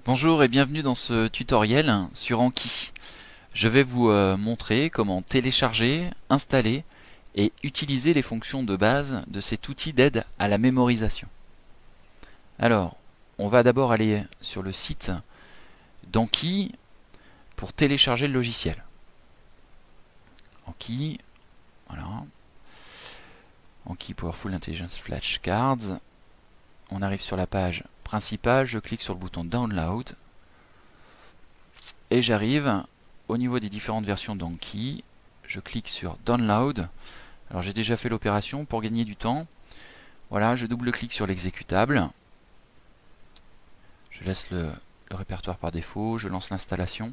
Bonjour et bienvenue dans ce tutoriel sur Anki. Je vais vous montrer comment télécharger, installer et utiliser les fonctions de base de cet outil d'aide à la mémorisation. Alors, on va d'abord aller sur le site d'Anki pour télécharger le logiciel. Anki, voilà. Anki Powerful Intelligence Flashcards. On arrive sur la page principale, je clique sur le bouton Download et j'arrive au niveau des différentes versions d'Anki. Je clique sur Download. Alors j'ai déjà fait l'opération pour gagner du temps. Voilà, je double-clique sur l'exécutable. Je laisse le répertoire par défaut, je lance l'installation.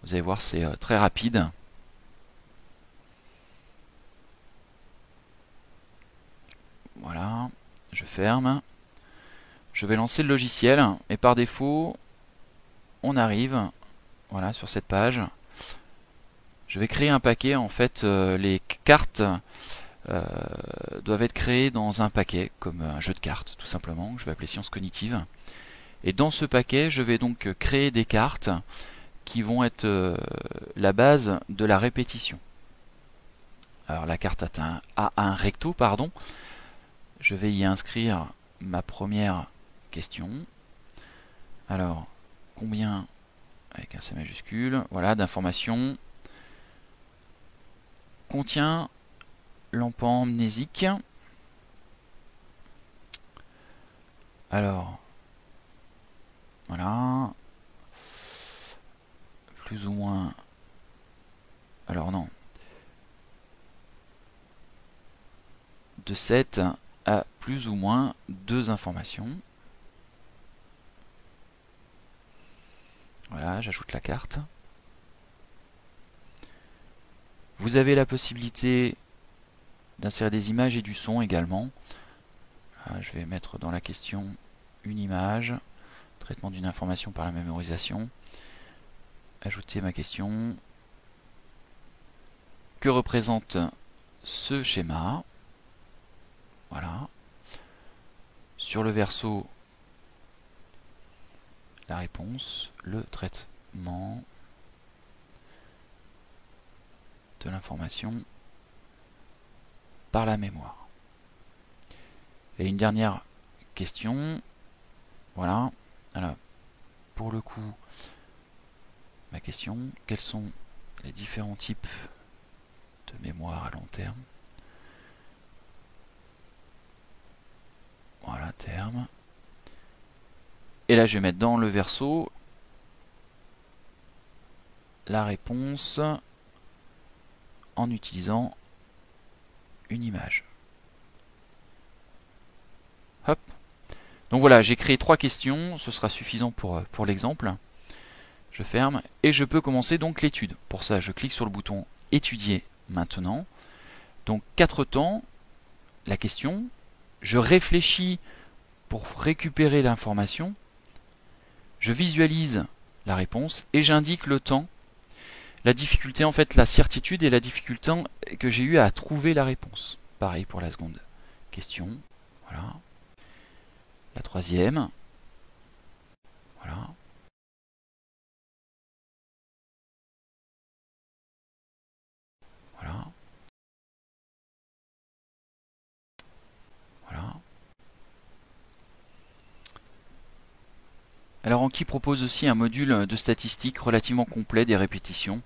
Vous allez voir, c'est très rapide. Voilà, je ferme. Je vais lancer le logiciel et par défaut, on arrive voilà, sur cette page. Je vais créer un paquet. En fait, les cartes doivent être créées dans un paquet, comme un jeu de cartes, tout simplement, que je vais appeler sciences cognitives. Et dans ce paquet, je vais donc créer des cartes qui vont être la base de la répétition. Alors la carte a un recto, pardon. Je vais y inscrire ma première question. Alors, combien, avec un C majuscule, voilà, d'informations contient l'empan mnésique? Alors, voilà, plus ou moins, alors non, de 7 à plus ou moins 2 informations. Voilà, j'ajoute la carte. Vous avez la possibilité d'insérer des images et du son également. Voilà, je vais mettre dans la question une image, traitement d'une information par la mémorisation. Ajouter ma question. Que représente ce schéma? Voilà. Sur le verso, la réponse, le traitement de l'information par la mémoire. Et une dernière question. Voilà. Alors, pour le coup, ma question, quels sont les différents types de mémoire à long terme? Voilà, terme. Et là, je vais mettre dans le verso la réponse en utilisant une image. Hop. Donc voilà, j'ai créé 3 questions, ce sera suffisant pour l'exemple. Je ferme et je peux commencer donc l'étude. Pour ça, je clique sur le bouton étudier maintenant. Donc 4 temps, la question, je réfléchis pour récupérer l'information, je visualise la réponse et j'indique le temps, la difficulté, en fait la certitude et la difficulté que j'ai eu à trouver la réponse. Pareil pour la seconde question. Voilà. La troisième. Voilà. Voilà. Voilà. Alors Anki propose aussi un module de statistiques relativement complet des répétitions.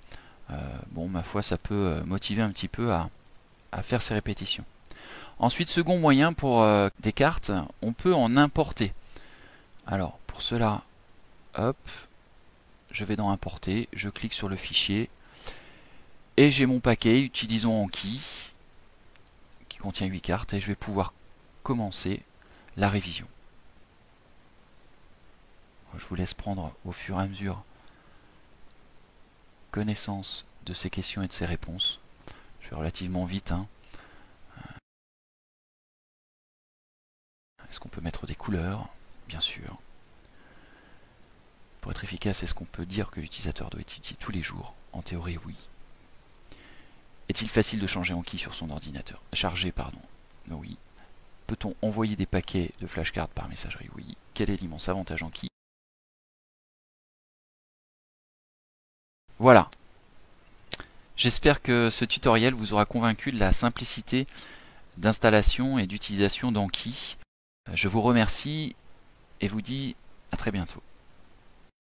Bon, ma foi, ça peut motiver un petit peu à faire ces répétitions. Ensuite, second moyen pour des cartes, on peut en importer. Alors, pour cela, hop, je vais dans Importer, je clique sur le fichier, et j'ai mon paquet, utilisons Anki, qui contient 8 cartes, et je vais pouvoir commencer la révision. Je vous laisse prendre au fur et à mesure connaissance de ces questions et de ces réponses. Je vais relativement vite. Est-ce qu'on peut mettre des couleurs? Bien sûr. Pour être efficace, est-ce qu'on peut dire que l'utilisateur doit étudier tous les jours? En théorie, oui. Est-il facile de changer Anki sur son ordinateur? Charger, pardon. Oui. Peut-on envoyer des paquets de flashcards par messagerie? Oui. Quel est l'immense avantage Anki? Voilà. J'espère que ce tutoriel vous aura convaincu de la simplicité d'installation et d'utilisation d'Anki. Je vous remercie et vous dis à très bientôt.